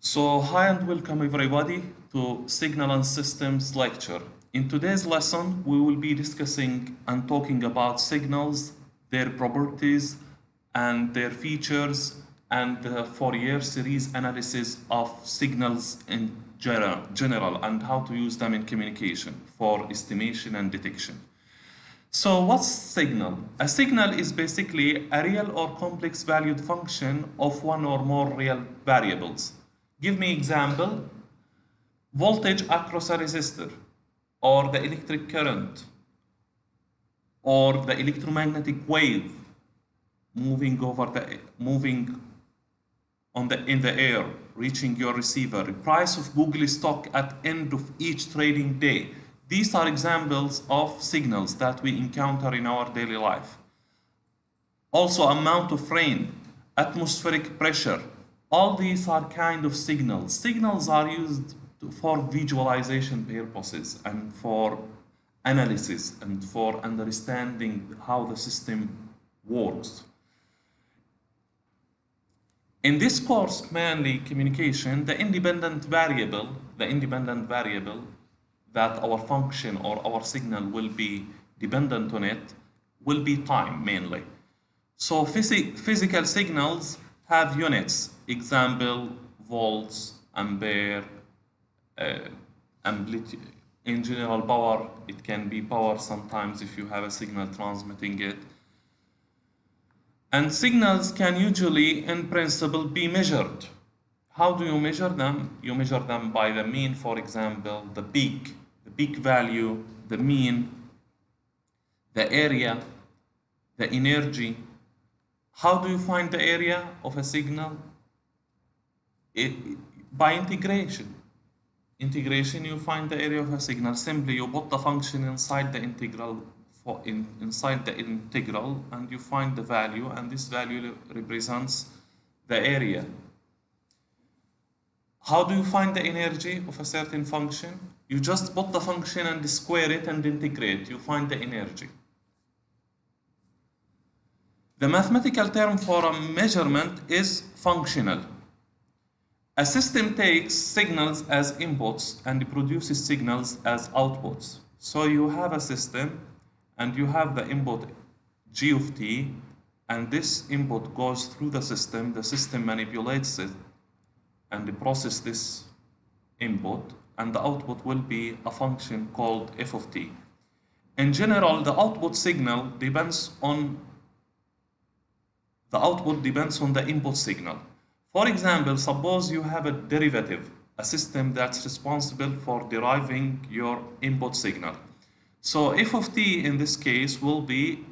So, hi and welcome everybody to Signal and Systems lecture. In today's lesson, we will be discussing and talking about signals, their properties, and their features, and the Fourier series analysis of signals in general and how to use them in communication for estimation and detection. So what's signal? A signal is basically a real or complex valued function of one or more real variables. Give me example: voltage across a resistor, or the electric current, or the electromagnetic wave moving in the air, reaching your receiver, the price of Google stock at end of each trading day. These are examples of signals that we encounter in our daily life. Also, amount of rain, atmospheric pressure, all these are kind of signals. Signals are used for visualization purposes and for analysis and for understanding how the system works. In this course, mainly communication, the independent variable that our function or our signal will be dependent on it will be time mainly. So physical signals have units, example, volts, ampere, amplitude. In general, power, it can be power sometimes if you have a signal transmitting it. And signals can usually, in principle, be measured. How do you measure them? You measure them by the mean, for example, the peak value, the mean, the area, the energy. How do you find the area of a signal? By integration. Integration, you find the area of a signal. Simply, you put the function inside the integral, and you find the value, and this value represents the area. How do you find the energy of a certain function? You just put the function and square it and integrate. You find the energy. The mathematical term for a measurement is functional. A system takes signals as inputs and produces signals as outputs. So you have a system and you have the input g of t, and this input goes through the system manipulates it and processes this input, and the output will be a function called f of t. In general, the output depends on the input signal. For example, suppose you have a derivative, a system that's responsible for deriving your input signal. So f of t in this case will be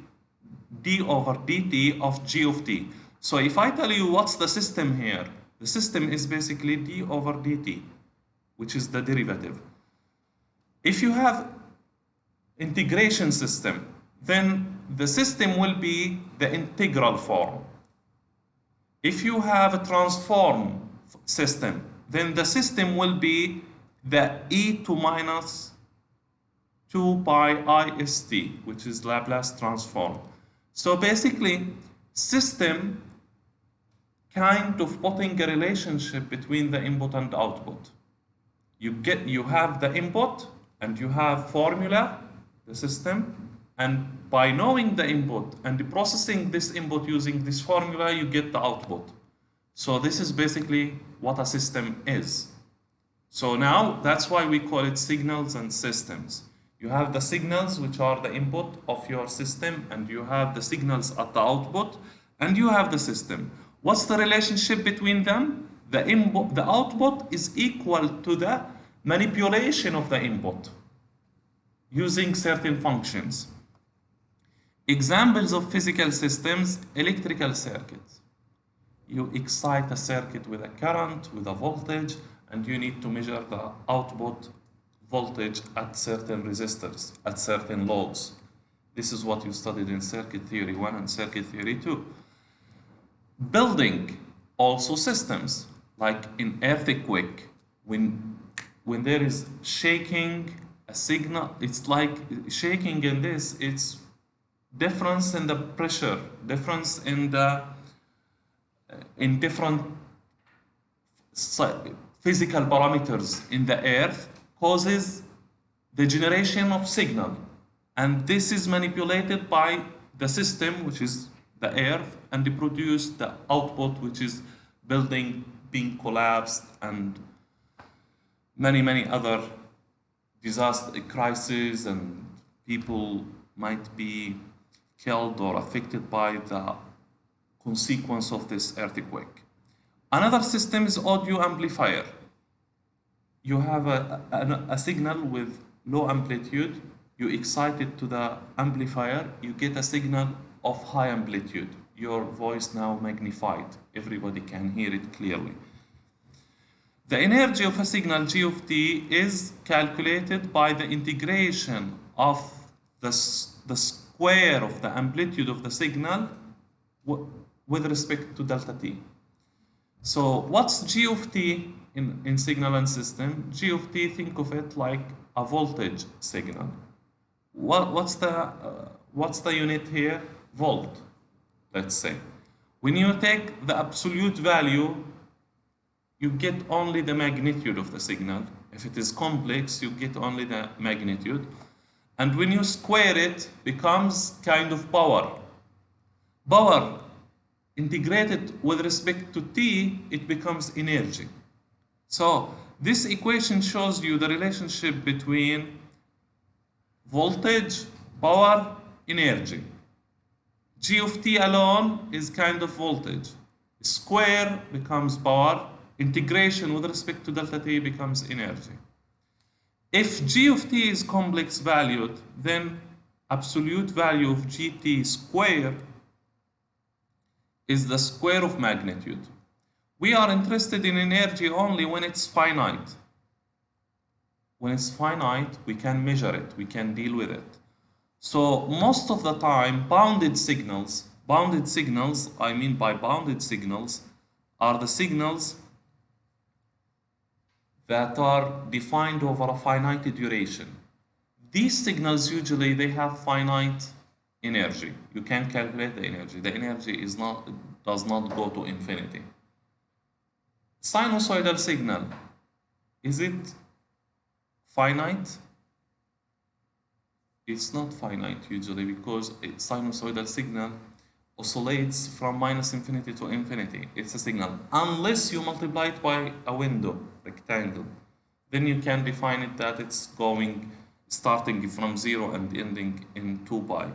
d over dt of g of t. So if I tell you what's the system here, the system is basically d over dt, which is the derivative. If you have integration system, then the system will be the integral form. If you have a transform system, then the system will be the e to minus 2 pi ist, which is Laplace transform. So basically, system kind of putting a relationship between the input and the output. You have the input and you have formula, the system, and by knowing the input and processing this input using this formula, you get the output. So this is basically what a system is. So now that's why we call it signals and systems. You have the signals, which are the input of your system, and you have the signals at the output, and you have the system. What's the relationship between them? The output is equal to the manipulation of the input using certain functions. Examples of physical systems: electrical circuits. You excite a circuit with a current, with a voltage, and you need to measure the output voltage at certain resistors, at certain loads. This is what you studied in Circuit Theory 1 and Circuit Theory 2. Building, also systems, like in earthquake, when there is shaking, a signal, it's like shaking in this, it's difference in the pressure, difference in different physical parameters in the earth causes the generation of signal, and this is manipulated by the system, which is the earth, and they produce the output, which is building being collapsed and many other disaster crises, and people might be killed or affected by the consequence of this earthquake. Another system is audio amplifier. You have a signal with low amplitude, you excite it to the amplifier, you get a signal of high amplitude. Your voice now magnified, everybody can hear it clearly. The energy of a signal G of t is calculated by the integration of the square of the amplitude of the signal with respect to delta t. So what's G of t in signal and system? G of t, think of it like a voltage signal. What's the unit here? Volt, let's say. When you take the absolute value, you get only the magnitude of the signal. If it is complex, you get only the magnitude. And when you square it, becomes kind of power. Power integrated with respect to t, it becomes energy. So this equation shows you the relationship between voltage, power, energy. G of t alone is kind of voltage. Square becomes power. Integration with respect to delta t becomes energy. If G of t is complex valued, then absolute value of gt squared is the square of magnitude. We are interested in energy only when it's finite. When it's finite, we can measure it, we can deal with it. So most of the time, bounded signals, I mean by bounded signals, are the signals that are defined over a finite duration. These signals usually they have finite energy. You can calculate the energy. The energy does not go to infinity. Sinusoidal signal, is it finite? It's not finite usually, because a sinusoidal signal oscillates from minus infinity to infinity. It's a signal. Unless you multiply it by a window, rectangle, then you can define it that it's starting from 0 and ending in 2 pi.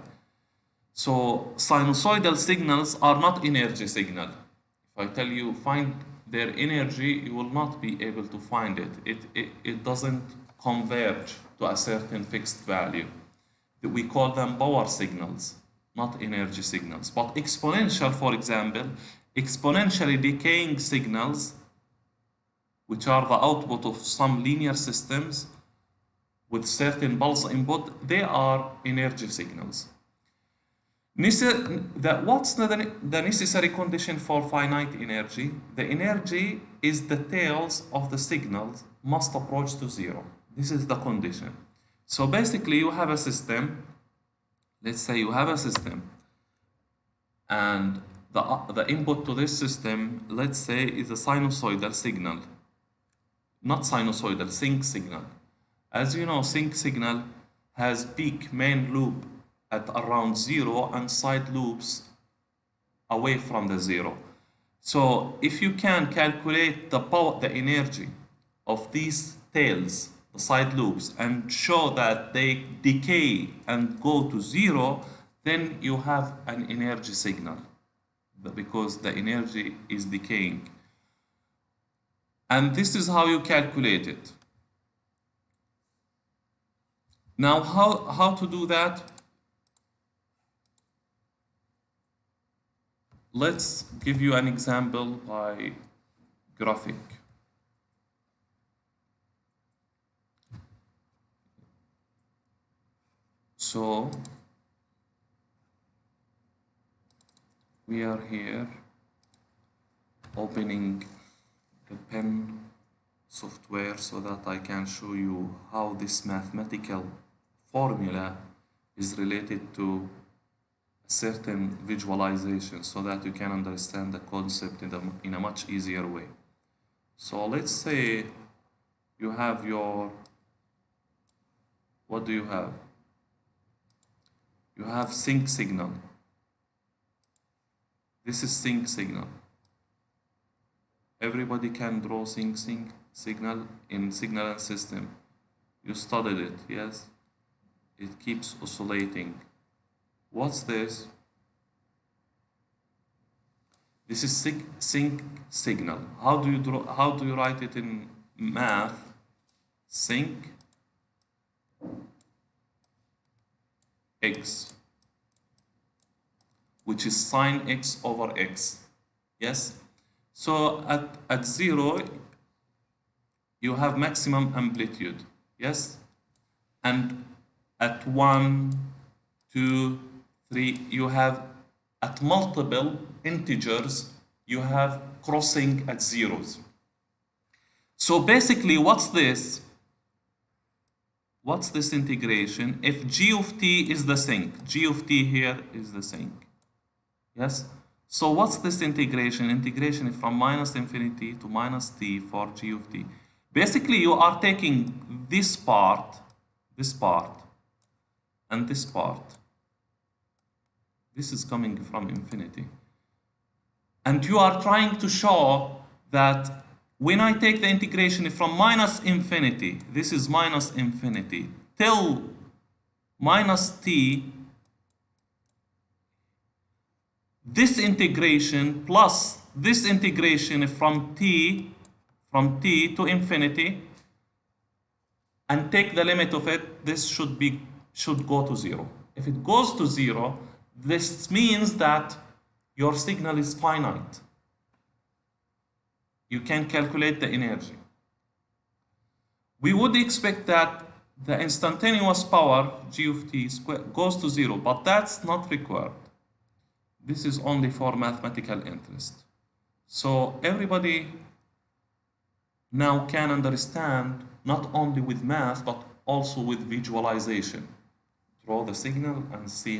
So sinusoidal signals are not energy signal. If I tell you find their energy, you will not be able to find it. It doesn't converge to a certain fixed value. We call them power signals, not energy signals. But exponential, for example, exponentially decaying signals, which are the output of some linear systems with certain pulse input, they are energy signals. What's the necessary condition for finite energy? The energy is the tails of the signals must approach to 0. This is the condition. So basically you have a system, let's say you have a system, and the input to this system, let's say, is a sinusoidal signal. Not sinusoidal, sync signal. As you know, sync signal has peak main loop at around 0 and side loops away from the 0. So if you can calculate the power, the energy of these tails, the side loops, and show that they decay and go to 0, then you have an energy signal, because the energy is decaying. And this is how you calculate it. Now, how to do that? Let's give you an example by graphic. So we are here opening the pen software so that I can show you how this mathematical formula is related to a certain visualization, so that you can understand the concept in a much easier way. So let's say you have your, what do you have? You have sync signal. This is sync signal. Everybody can draw sync signal in signal and system. You studied it, yes? It keeps oscillating. What's this? This is sync signal. How do you write it in math? Sync x, which is sine x over x. Yes? So at 0, you have maximum amplitude. Yes? And at 1, 2, 3, you have at multiple integers, you have crossing at zeros. So basically, what's this? What's this integration? If g of t is the sync, g of t here is the sync. Yes? So what's this integration? Integration is from minus infinity to minus t for g of t. Basically, you are taking this part, and this part. This is coming from infinity. And you are trying to show that when I take the integration from minus infinity, this is minus infinity, till minus t, this integration plus this integration from t to infinity, and take the limit of it, this should go to 0. If it goes to 0, this means that your signal is finite. You can calculate the energy. We would expect that the instantaneous power, g of t square, goes to 0, but that's not required. This is only for mathematical interest. So everybody now can understand, not only with math, but also with visualization. Draw the signal and see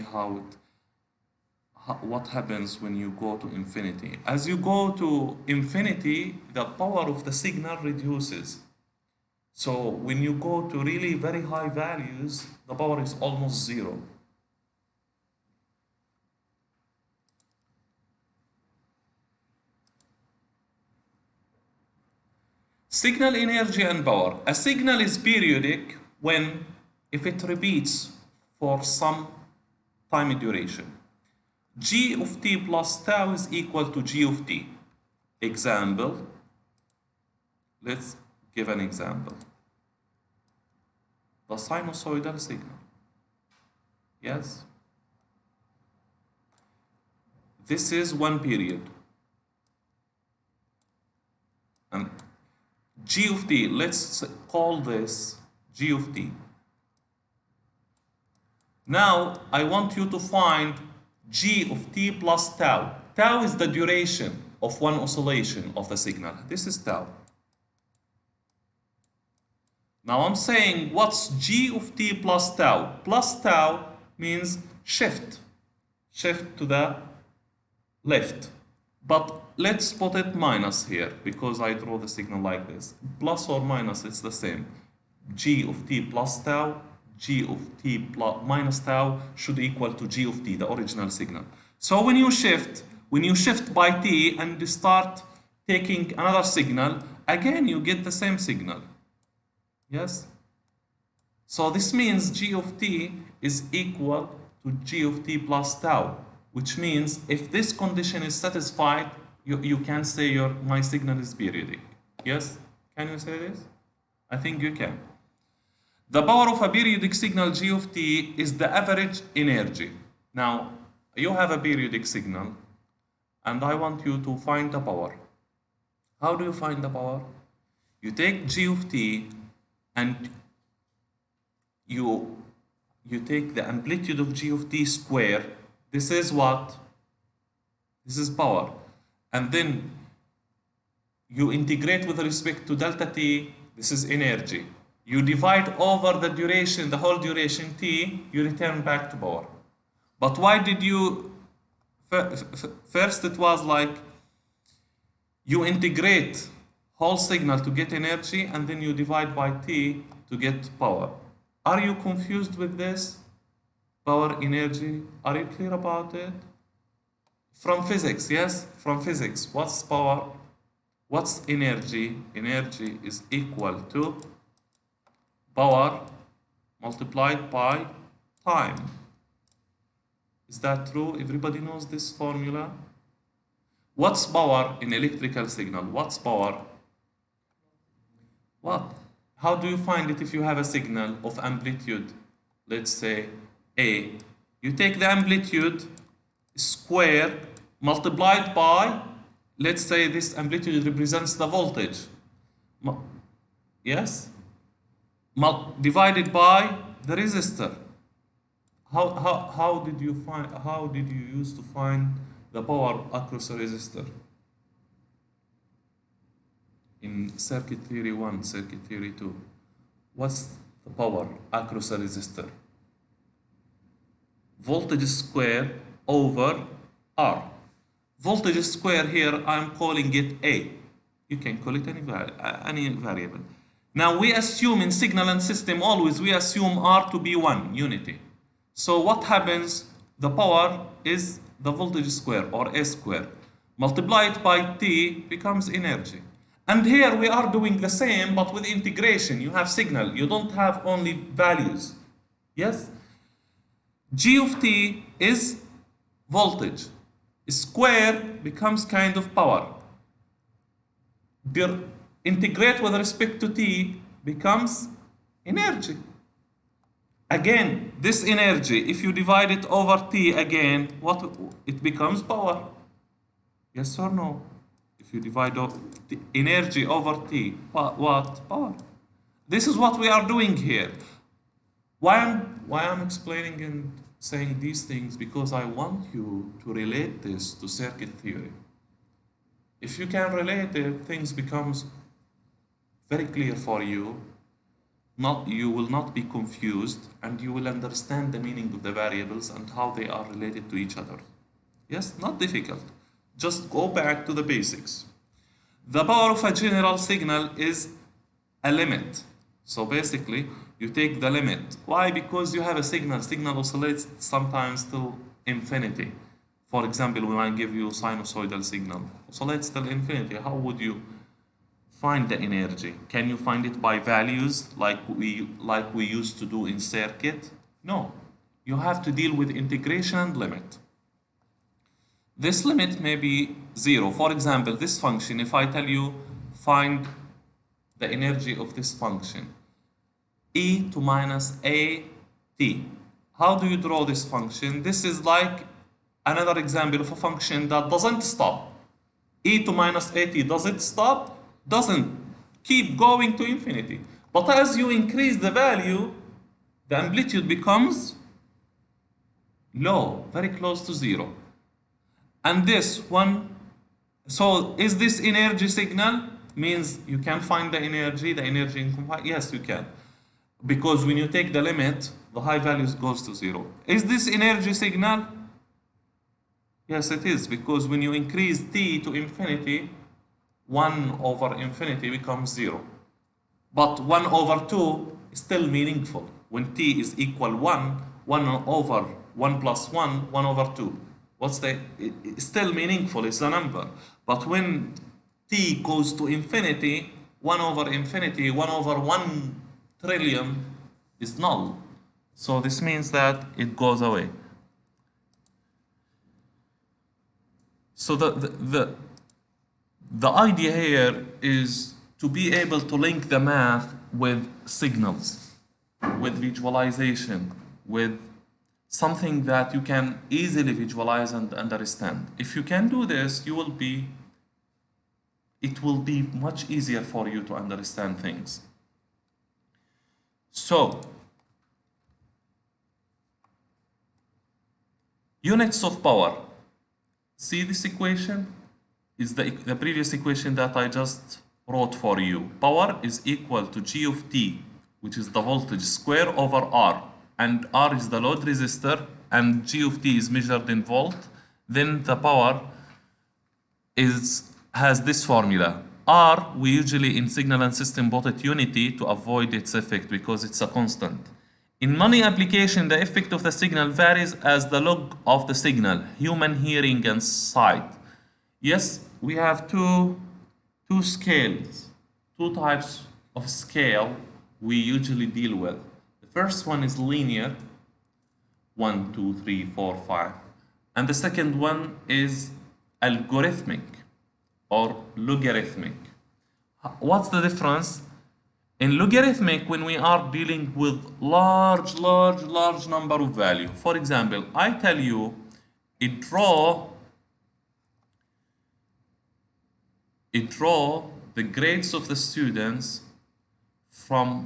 what happens when you go to infinity. As you go to infinity, the power of the signal reduces. So when you go to really very high values, the power is almost 0. Signal energy and power. A signal is periodic if it repeats for some time duration. G of t plus tau is equal to G of t. Example. Let's give an example. The sinusoidal signal. Yes? This is one period. And G of t, let's call this G of t. Now, I want you to find G of t plus tau. Tau is the duration of one oscillation of the signal. This is tau. Now I'm saying, what's G of t plus tau? Plus tau means shift. Shift to the left. But let's put it minus here, because I draw the signal like this. Plus or minus, it's the same. G of t plus tau, G of t plus minus tau should equal to G of t, the original signal. So when you shift by t and you start taking another signal, again you get the same signal. Yes? So this means G of t is equal to G of t plus tau, which means if this condition is satisfied, you can say my signal is periodic. Yes? Can you say this? I think you can. The power of a periodic signal G of t is the average energy. Now, you have a periodic signal, and I want you to find the power. How do you find the power? You take G of t, and you take the amplitude of G of t square. This is what? This is power. And then you integrate with respect to delta t. This is energy. You divide over the duration, the whole duration t, you return back to power. But why did you, first it was like, you integrate whole signal to get energy, and then you divide by T to get power. Are you confused with this? Power, energy, are you clear about it? From physics, yes? From physics, what's power? What's energy? Energy is equal to power multiplied by time. Is that true? Everybody knows this formula? What's power in electrical signal? What's power? What? How do you find it if you have a signal of amplitude, let's say A? You take the amplitude square multiplied by, let's say this amplitude represents the voltage. Yes? Divided by the resistor. How did you use to find the power across a resistor? In circuit theory 1, circuit theory 2, what's the power across a resistor? Voltage square over R. Voltage square here, I'm calling it A. You can call it any variable. Now we assume in signal and system always, we assume R to be 1, unity. So what happens? The power is the voltage square or A square. Multiplied by T becomes energy. And here we are doing the same, but with integration. You have signal, you don't have only values. Yes? G of T is voltage. Square becomes kind of power. Integrate with respect to T becomes energy. Again, this energy, if you divide it over T again, what it becomes power. Yes or no? If you divide the energy over T, what? Power. This is what we are doing here. Why I'm explaining and saying these things? Because I want you to relate this to circuit theory. If you can relate it, things becomes very clear for you. You will not be confused, and you will understand the meaning of the variables and how they are related to each other. Yes, not difficult. Just go back to the basics. The power of a general signal is a limit. So basically, you take the limit. Why? Because you have a signal. Signal oscillates sometimes till infinity. For example, when I give you sinusoidal signal, oscillates till infinity. How would you find the energy? Can you find it by values like we used to do in circuit? No. You have to deal with integration and limit. This limit may be 0. For example, this function, if I tell you find the energy of this function, e to minus a t. How do you draw this function? This is like another example of a function that doesn't stop. E to minus a t, does it stop? Doesn't. Keep going to infinity. But as you increase the value, the amplitude becomes low, very close to 0. And this one, so is this energy signal? Means you can find the energy in, yes, you can. Because when you take the limit, the high values goes to 0. Is this energy signal? Yes, it is, because when you increase t to infinity, 1 over infinity becomes 0. But 1 over 2 is still meaningful. When t is equal 1, 1 over 1 plus 1, 1 over 2. It's still meaningful, it's a number. But when t goes to infinity, 1 over infinity, 1 over 1 trillion is null. So this means that it goes away. So the idea here is to be able to link the math with signals, with visualization, with something that you can easily visualize and understand. If you can do this, it will be much easier for you to understand things. So, units of power. See this equation? Is the previous equation that I just wrote for you. Power is equal to G of T, which is the voltage square over R. And R is the load resistor, and G of T is measured in volt. Then the power has this formula. R, we usually in signal and system put it unity to avoid its effect because it's a constant. In many applications, the effect of the signal varies as the log of the signal, human hearing and sight. Yes, we have two scales, two types of scale we usually deal with. The first one is linear, 1, 2, 3, 4, 5. And the second one is algorithmic or logarithmic. What's the difference? In logarithmic, when we are dealing with large number of value. For example, I tell you, draw the grades of the students from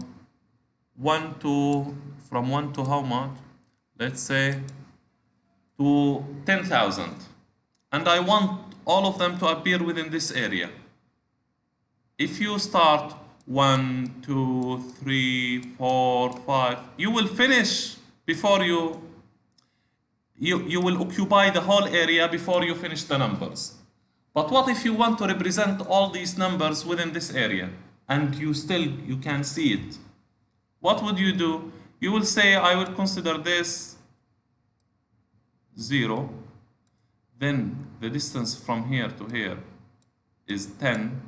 1 to how much? Let's say to 10,000. And I want all of them to appear within this area. If you start 1, 2, 3, 4, 5, you will finish before you will occupy the whole area before you finish the numbers. But what if you want to represent all these numbers within this area and you can see it? What would you do? You will say, I will consider this 0. Then the distance from here to here is 10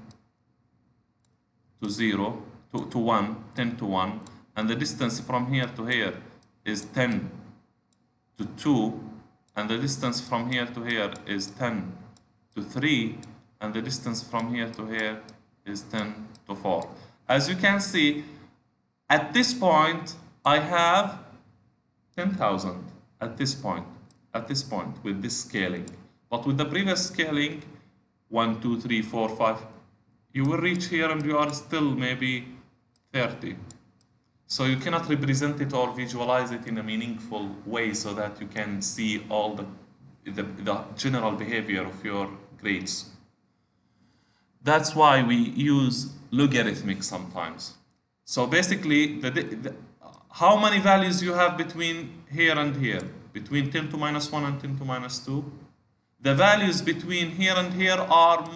to 0 to 1, 10 to 1, and the distance from here to here is 10 to 2, and the distance from here to here is 10 to 3, and the distance from here to here is 10 to 4. As you can see, at this point I have 10,000 at this point with this scaling. But with the previous scaling, 1, 2, 3, 4, 5, you will reach here and you are still maybe 30. So you cannot represent it or visualize it in a meaningful way so that you can see all the general behavior of your grades. That's why we use logarithmic sometimes. So basically, how many values you have between here and here? Between 10 to minus 1 and 10 to minus 2? The values between here and here are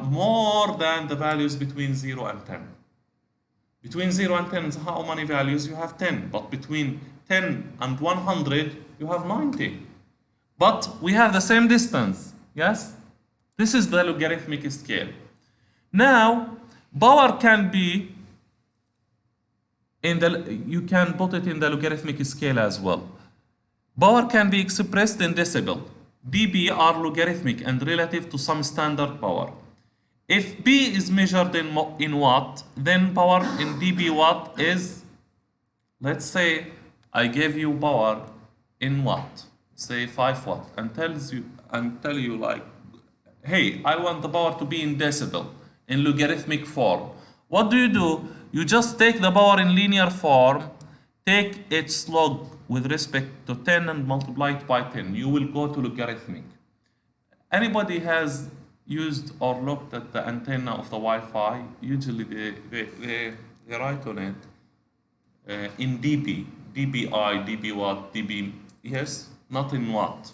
more than the values between 0 and 10. Between 0 and 10, how many values? You have 10. But between 10 and 100, you have 90. But we have the same distance. Yes? This is the logarithmic scale. Now, power can be you can put it in the logarithmic scale as well. Power can be expressed in decibel. dB are logarithmic and relative to some standard power. If P is measured in watt, then power in dB watt is, let's say I gave you power in watt, say 5 watt, and tell you like, hey, I want the power to be in decibel, in logarithmic form. What do? You just take the power in linear form, take its log with respect to 10 and multiply it by 10. You will go to logarithmic. Anybody has used or looked at the antenna of the Wi-Fi? Usually they write on it in dB, dBi, dB watt, dB, yes, not in watt.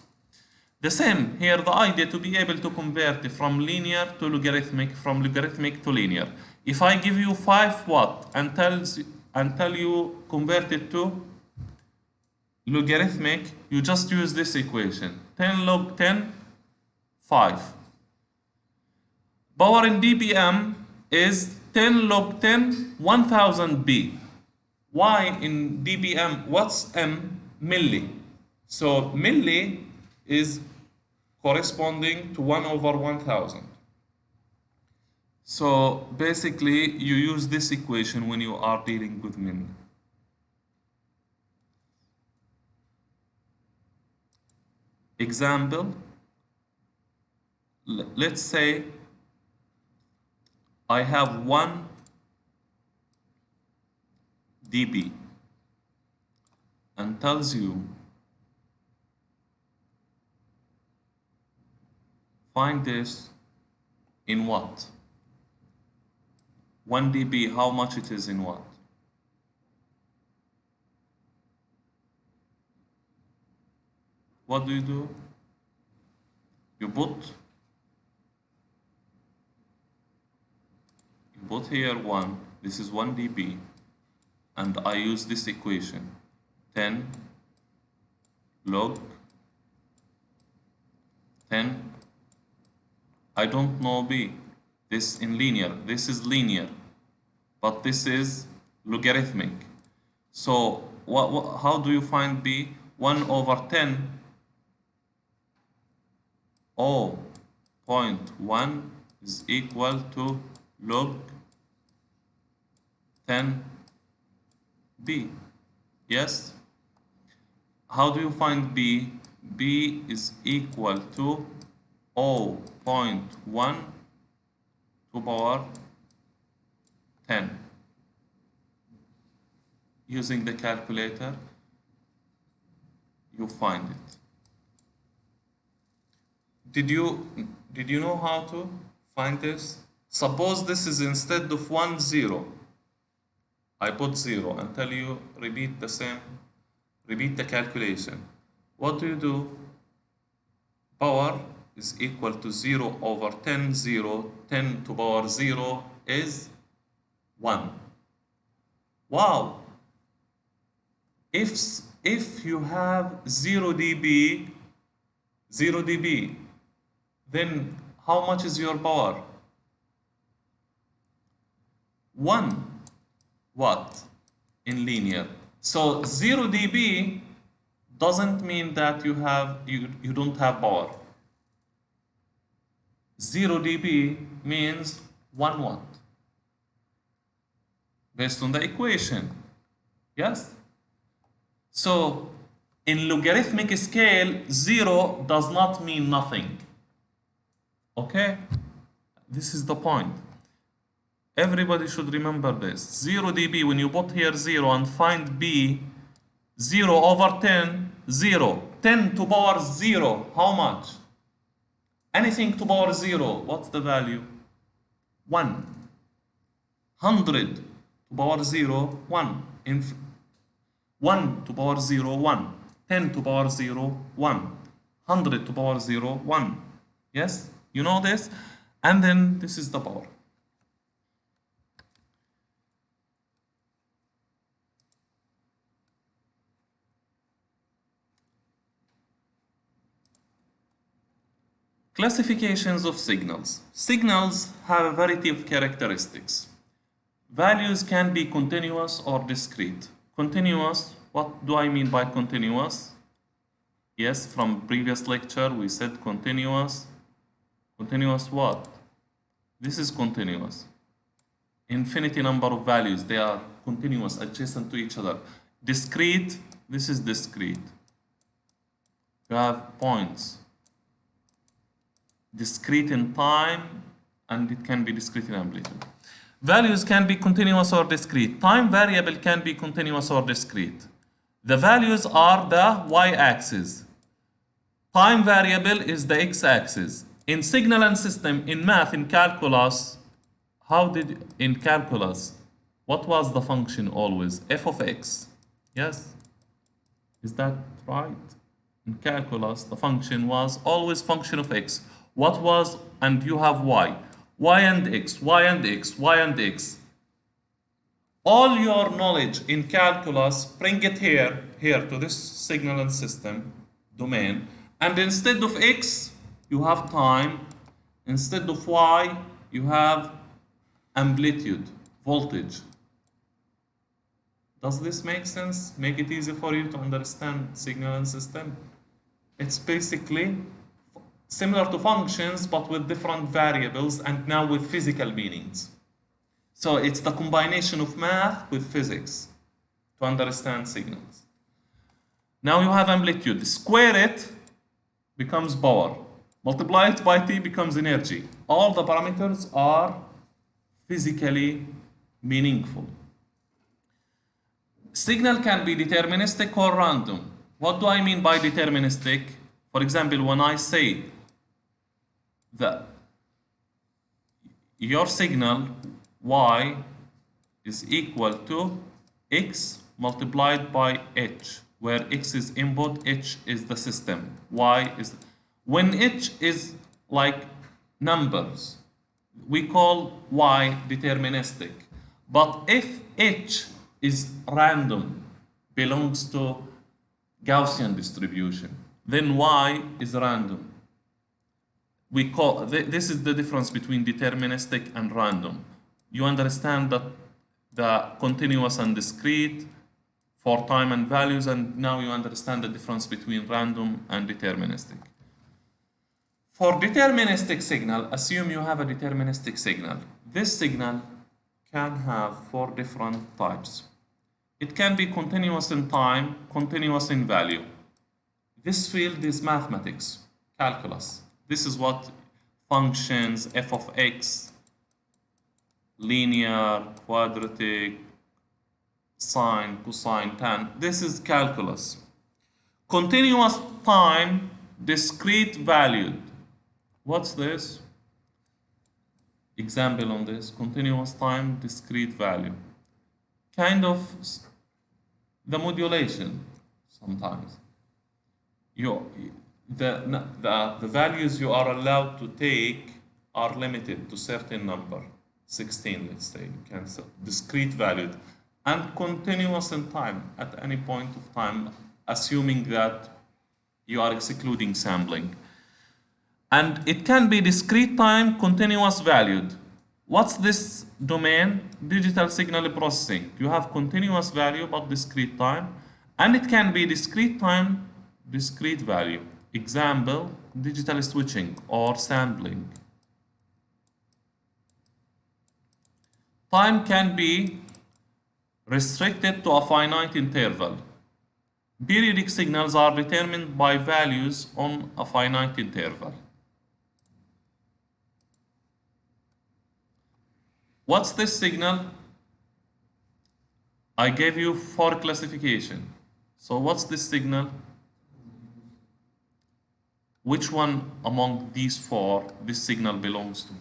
The same here, the idea to be able to convert from linear to logarithmic, from logarithmic to linear. If I give you 5 watt and tell you convert it to logarithmic, you just use this equation. 10 log 10, 5. Power in dBm is 10 log 10, 1000 B. Why in dBm? What's M? Milli. So milli is corresponding to 1 over 1000. So basically, you use this equation when you are dealing with min. Example, let's say I have 1 dB and tells you find this in watt. 1 dB, how much it is in watt? What do? You put put here 1, this is 1 dB, and I use this equation, 10 log 10, I don't know B, this in linear, this is linear, but this is logarithmic. So how do you find B? 1 over 10, 0.1 is equal to log 10 B. Yes? How do you find B? B is equal to 0.1 to power 10. Using the calculator, you find it. Did you know how to find this? Suppose this is instead of 1, 0. I put 0 and tell you repeat the calculation. What do? Power is equal to 0 over 10, 0, 10 to power 0 is 1. Wow! If you have 0 dB, then how much is your power? 1 watt in linear. So 0 dB doesn't mean that you don't have power. 0 dB means 1 watt based on the equation. Yes? So in logarithmic scale, 0 does not mean nothing. Okay? This is the point. Everybody should remember this. 0 dB, when you put here 0 and find B, 0 over 10, 0. 10 to power 0, how much? Anything to power 0, what's the value? 1. 100 to power 0, 1. 1 to power 0, 1. 10 to power 0, 1. 100 to power 0, 1. Yes? You know this? And then this is the power. Classifications of signals. Signals have a variety of characteristics. Values can be continuous or discrete. Continuous, what do I mean by continuous? Yes, from previous lecture we said continuous. Continuous what? This is continuous. Infinity number of values, they are continuous, adjacent to each other. Discrete, this is discrete. You have points. Discrete in time, and it can be discrete in amplitude. Values can be continuous or discrete. Time variable can be continuous or discrete. The values are the y-axis. Time variable is the x-axis. In signal and system, in math, in calculus, in calculus, what was the function always? F of x. Yes? Is that right? In calculus, the function was always function of x. What was, and you have y. Y and x, y and x, y and x. All your knowledge in calculus, bring it here to this signal and system domain. And instead of x, you have time. Instead of y, you have amplitude, voltage. Does this make sense? Make it easy for you to understand signal and system? It's basically similar to functions, but with different variables and now with physical meanings. So it's the combination of math with physics to understand signals. Now you have amplitude. Square it becomes power. Multiply it by t becomes energy. All the parameters are physically meaningful. Signal can be deterministic or random. What do I mean by deterministic? For example, when I say that your signal y is equal to x multiplied by h, where x is input, h is the system, y is... When h is like numbers, we call y deterministic. But if h is random, belongs to Gaussian distribution, then y is random. We call this is the difference between deterministic and random. You understand that the continuous and discrete for time and values, and now you understand the difference between random and deterministic. For deterministic signal, assume you have a deterministic signal. This signal can have 4 different types. It can be continuous in time, continuous in value. This field is mathematics, calculus. This is what functions, f of x, linear, quadratic, sine, cosine, tan. This is calculus. Continuous time, discrete valued. What's this? Example on this. Continuous time, discrete value. Kind of the modulation sometimes. The values you are allowed to take are limited to certain number, 16 let's say, discrete valued, and continuous in time at any point of time, assuming that you are excluding sampling. And it can be discrete time, continuous valued. What's this domain? Digital signal processing. You have continuous value but discrete time, and it can be discrete time, discrete value. Example, digital switching or sampling. Time can be restricted to a finite interval. Periodic signals are determined by values on a finite interval. What's this signal? I gave you 4 classification. So what's this signal? Which one among these 4 this signal belongs to?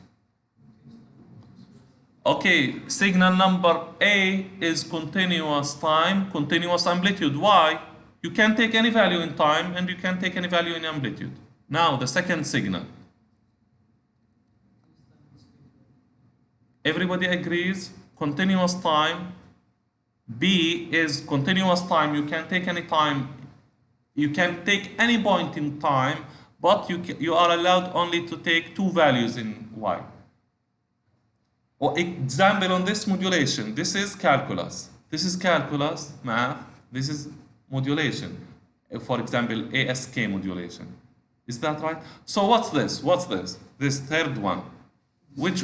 Okay, signal number A is continuous time, continuous amplitude. Why? You can take any value in time and you can take any value in amplitude. Now the second signal. Everybody agrees? Continuous time. B is continuous time. You can take any time. You can take any point in time, but you are allowed only to take 2 values in Y. Or example on this modulation. This is calculus. This is calculus, math. This is modulation. For example, ASK modulation. Is that right? So what's this? What's this? This third one. Which?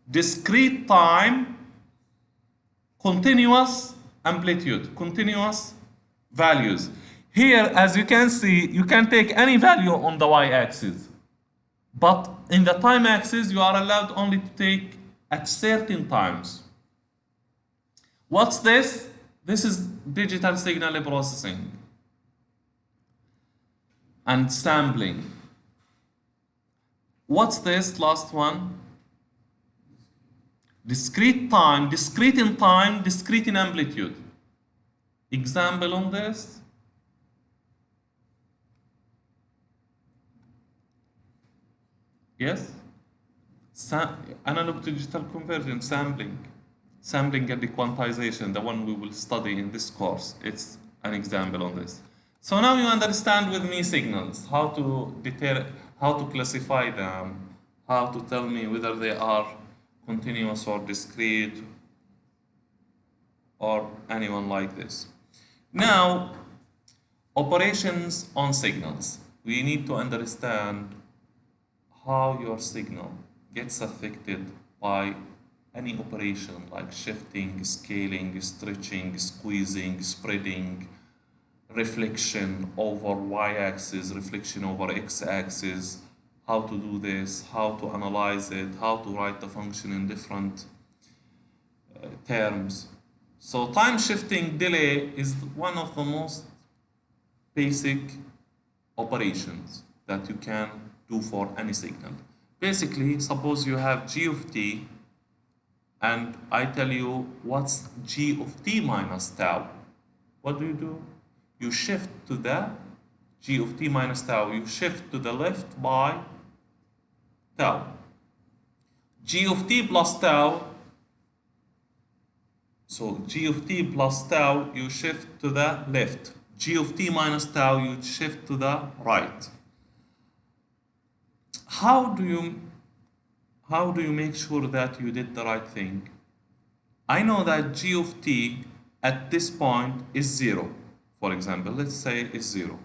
Discrete time, continuous amplitude, continuous values. Here, as you can see, you can take any value on the y-axis. But in the time axis, you are allowed only to take at certain times. What's this? This is digital signal processing and sampling. What's this last one? Discrete time, discrete in time, discrete in amplitude. Example on this? Yes? Analog to digital conversion, sampling. Sampling and dequantization, the one we will study in this course. It's an example on this. So now you understand with me signals, how to classify them, how to tell me whether they are continuous or discrete or anyone like this. Now, operations on signals. We need to understand how your signal gets affected by any operation like shifting, scaling, stretching, squeezing, spreading, reflection over y-axis, reflection over x-axis, how to do this, how to analyze it, how to write the function in different terms. So time shifting delay is one of the most basic operations that you can do for any signal. Basically, suppose you have g of t and I tell you what's g of t minus tau. What do? You shift to the g of t minus tau, you shift to the left by tau. g of t plus tau, so g of t plus tau, you shift to the left. G of t minus tau, you shift to the right. How do you make sure that you did the right thing? I know that g of t at this point is 0. For example, let's say it's 0.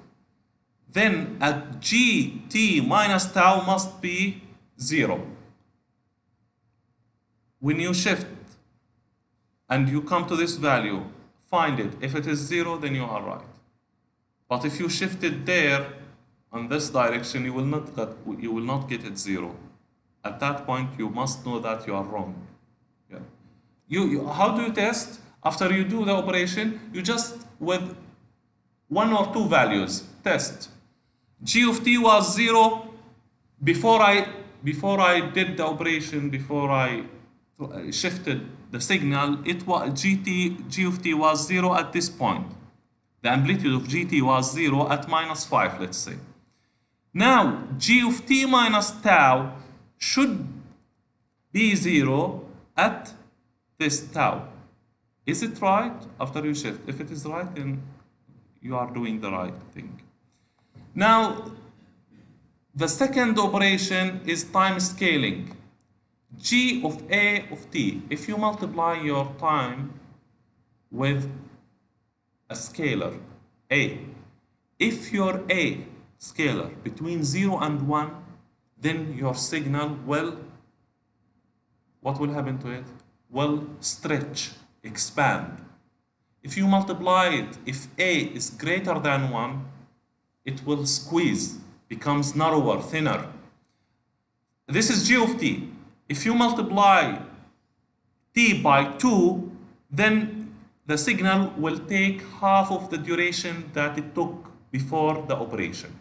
Then at gt minus tau must be 0. When you shift and you come to this value, find it. If it is 0, then you are right. But if you shift it there on this direction, you will not get it 0. At that point, you must know that you are wrong. Yeah. How do you test? After you do the operation, you just with 1 or 2 values test. G of t was 0 before I did the operation, before I shifted the signal. It was g of t was 0 at this point. The amplitude of gt was 0 at -5, let's say. Now g of t minus tau should be 0 at this tau. Is it right? After you shift, if it is right, then you are doing the right thing. Now, the second operation is time scaling. G of A of t. If you multiply your time with a scalar, A, if your A scalar between 0 and 1, then your signal will, what will happen to it? Will stretch, expand. If you multiply it, if A is greater than 1, it will squeeze, becomes narrower, thinner. This is G of t. If you multiply t by 2, then the signal will take half of the duration that it took before the operation.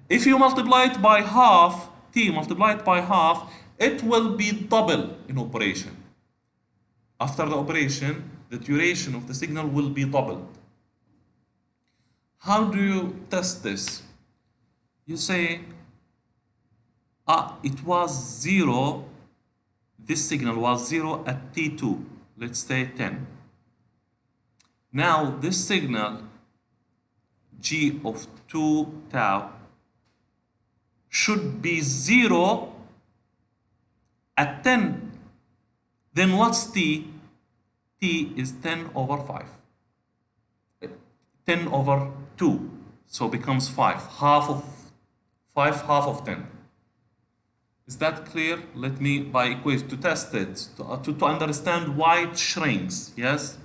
If you multiply it by half, t multiplied by half, it will be double in operation. After the operation, the duration of the signal will be doubled. How do you test this? You say, it was 0, this signal was 0 at t2, let's say 10. Now this signal, g of 2 tau, should be 0 at 10. Then what's t? T is 10 over 5. 10 over 2, so becomes 5. Half of 5, half of 10. Is that clear? Let me, by equation, to test it, to understand why it shrinks, yes?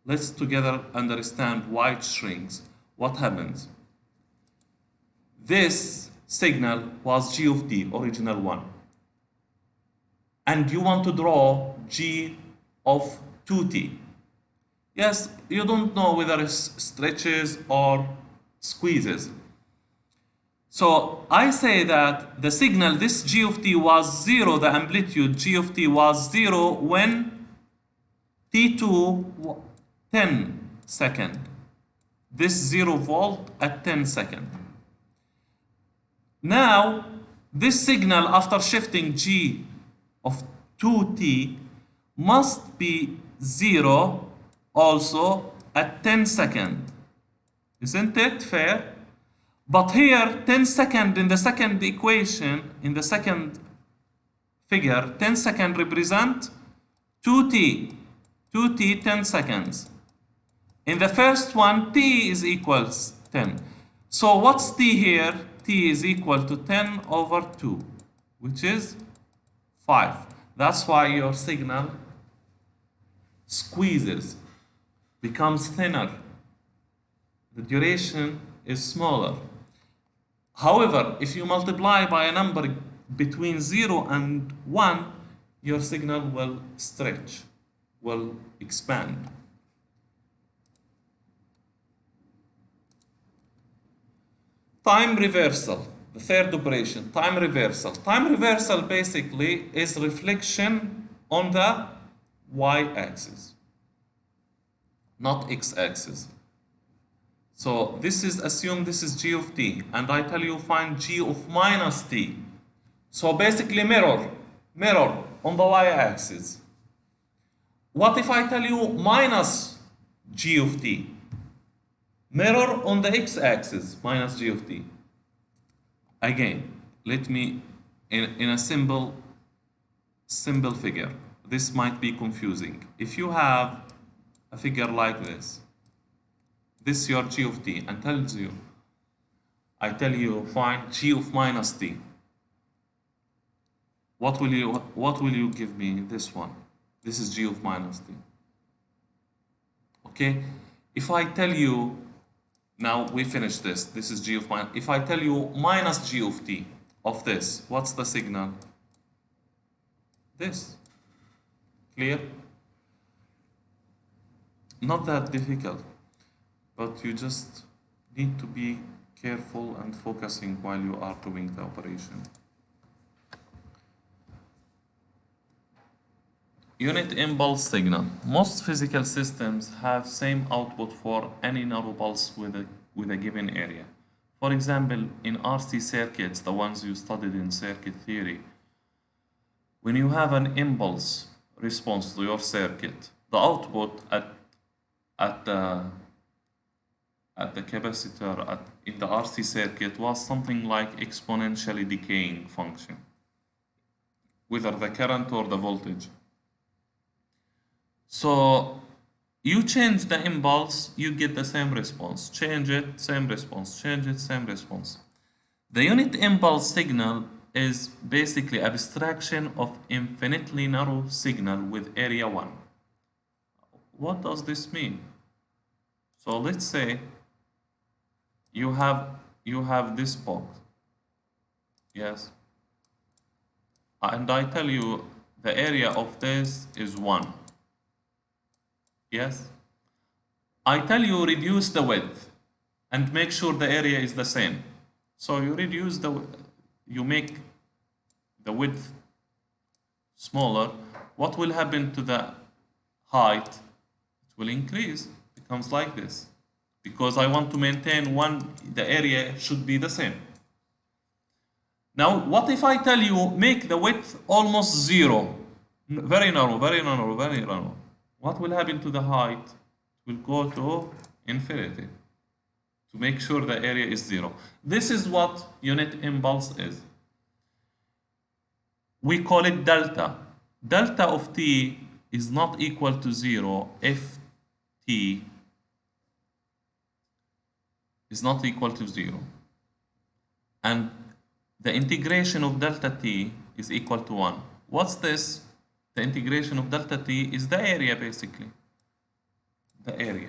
Let's together understand why it shrinks. What happens? This signal was g of t, original one. And you want to draw g of 2t. Yes, you don't know whether it stretches or squeezes. So I say that the signal, this g of t was 0, the amplitude g of t was 0 when t2 10 second. This 0 volt at 10 second. Now, this signal after shifting g of 2t must be 0 also at 10 second. Isn't it fair? But here, 10 second in the second equation, in the second figure, 10 second represent 2t. 2t, 10 seconds. In the first one, t is equals 10. So what's t here? T is equal to 10 over 2, which is 5. That's why your signal squeezes, becomes thinner. The duration is smaller. However, if you multiply by a number between 0 and 1, your signal will stretch, will expand. Time reversal, the third operation, time reversal. Time reversal basically is reflection on the y-axis, not x-axis. So this is, assume this is g of t, and I tell you find g of minus t. So basically mirror mirror on the y-axis. What if I tell you minus g of t? Mirror on the x-axis, minus g of t. Again, let me, in a simple figure, this might be confusing. If you have a figure like this is your g of t, and I tell you find g of minus t. What will you give me? This one. This is g of minus t. Okay? If I tell you, now we finish this. This is g of minus. If I tell you minus g of t of this, what's the signal? This. Clear? Not that difficult, but you just need to be careful and focusing while you are doing the operation. Unit impulse signal. Most physical systems have same output for any narrow pulse with a given area. For example, in RC circuits, the ones you studied in circuit theory, when you have an impulse response to your circuit, the output at the capacitor in the RC circuit was something like exponentially decaying function, whether the current or the voltage. So you change the impulse, you get the same response. Change it, same response. Change it, same response. The unit impulse signal is basically abstraction of infinitely narrow signal with area 1. What does this mean? So let's say you have this box. Yes. And I tell you the area of this is 1. Yes. I tell you reduce the width and make sure the area is the same. So you you make the width smaller. What will happen to the height? It will increase. It becomes like this. Because I want to maintain the area should be the same. Now, what if I tell you make the width almost 0? Very narrow, very narrow, very narrow. What will happen to the height? It will go to infinity to make sure the area is 0. This is what unit impulse is. We call it delta. Delta of t is not equal to 0 if t is not equal to 0. And the integration of delta t is equal to 1. What's this? The integration of delta t is the area, basically. The area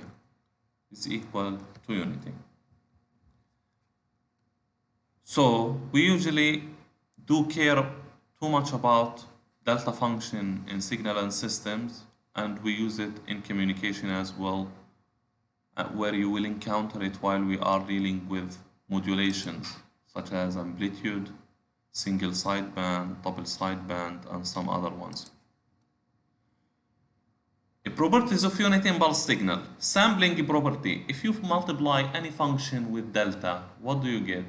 is equal to unity. So we usually do care too much about delta function in signal and systems, and we use it in communication as well, where you will encounter it while we are dealing with modulations such as amplitude, single sideband, double sideband, and some other ones. The properties of unit impulse signal. Sampling property. If you multiply any function with delta, what do you get?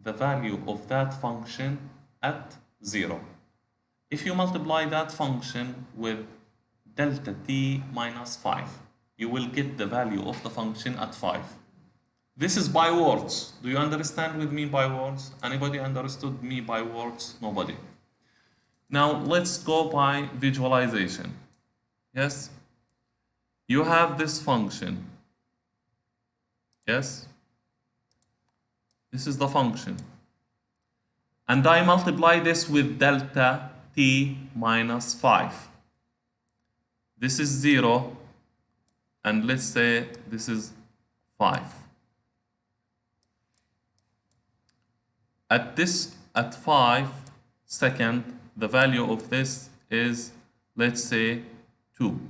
The value of that function at 0. If you multiply that function with delta t minus 5, you will get the value of the function at 5. This is by words. Do you understand with me by words? Anybody understood me by words? Nobody. Now let's go by visualization. Yes? You have this function. Yes? This is the function. And I multiply this with delta t minus 5. This is 0. And let's say this is 5. At 5 seconds, the value of this is, let's say, 2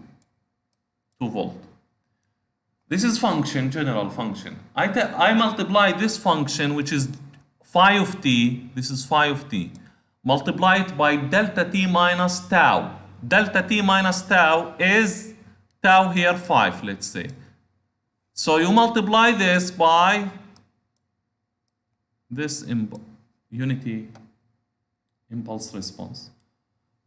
volt. This is function, general function. I multiply this function, which is phi of t, this is phi of t, multiply it by delta t minus tau. Delta t minus tau is tau here 5, let's say. So you multiply this by this unity impulse response.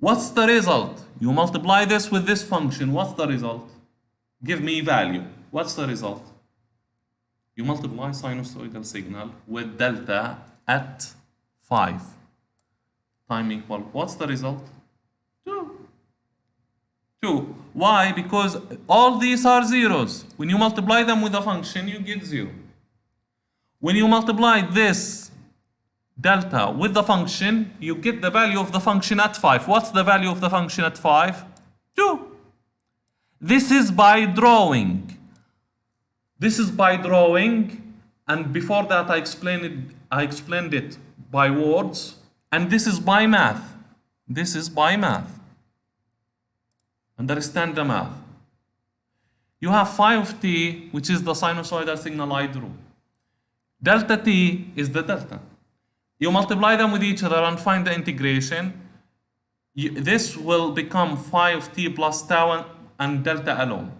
What's the result? You multiply this with this function. What's the result? Give me value. What's the result? You multiply sinusoidal signal with delta at 5. Time equal. What's the result? 2. 2. Why? Because all these are zeros. When you multiply them with a function, you get 0. When you multiply this delta with the function, you get the value of the function at 5. What's the value of the function at 5? 2. This is by drawing. This is by drawing, and before that I explained it by words, and this is by math. This is by math. Understand the math. You have phi of t, which is the sinusoidal signal I drew. Delta t is the delta. You multiply them with each other and find the integration. This will become phi of t plus tau and delta alone.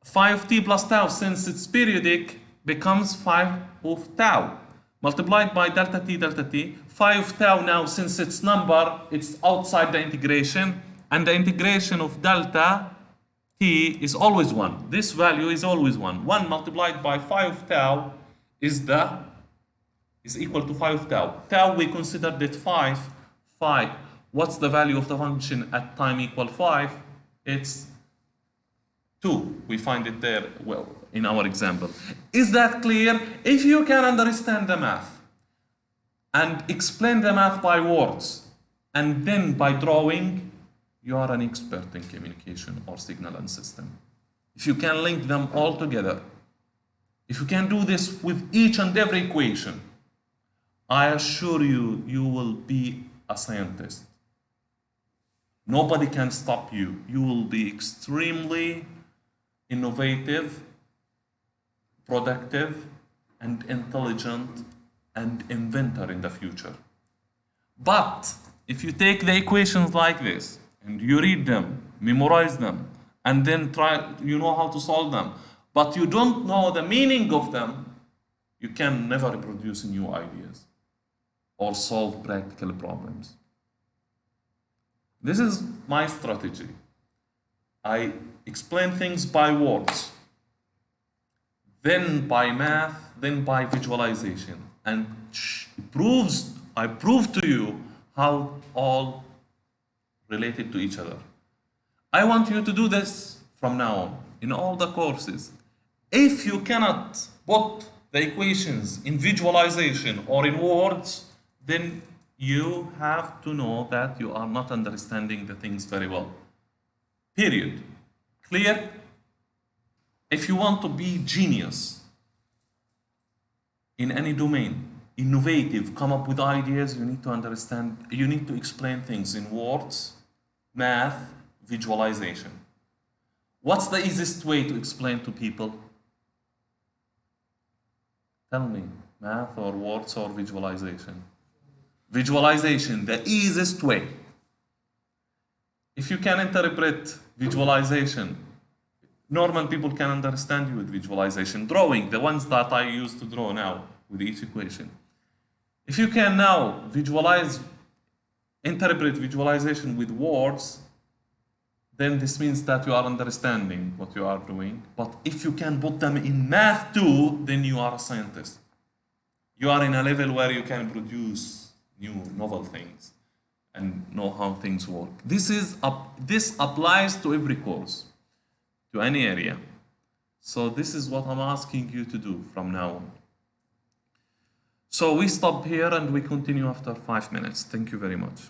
Phi of t plus tau, since it's periodic, becomes phi of tau. Multiplied by delta t, phi of tau now, since it's number, it's outside the integration, and the integration of delta t is always 1. This value is always 1. 1 multiplied by phi of tau is equal to phi of tau. Tau, we considered it 5. Phi, what's the value of the function at time equal 5? It's 2. We find it there, well, in our example. Is that clear? If you can understand the math and explain the math by words and then by drawing, you are an expert in communication or signal and system. If you can link them all together, if you can do this with each and every equation, I assure you, you will be a scientist. Nobody can stop you. You will be extremely innovative, productive, and intelligent, and inventor in the future. But if you take the equations like this, and you read them, memorize them, and then you know how to solve them, but you don't know the meaning of them, you can never produce new ideas or solve practical problems. This is my strategy. I explain things by words, then by math, then by visualization, and I prove to you how all related to each other. I want you to do this from now on in all the courses. If you cannot put the equations in visualization or in words, then you have to know that you are not understanding the things very well. Period. Clear? If you want to be genius in any domain, innovative, come up with ideas, you need to understand, you need to explain things in words, math, visualization. What's the easiest way to explain to people? Tell me, math or words or visualization? Visualization, the easiest way. If you can interpret visualization, normal people can understand you with visualization. Drawing, the ones that I use to draw now with each equation. If you can now interpret visualization with words, then this means that you are understanding what you are doing. But if you can put them in math too, then you are a scientist. You are in a level where you can produce new, novel things and know how things work. This applies to every course, to any area. So this is what I'm asking you to do from now on. So we stop here and we continue after 5 minutes. Thank you very much.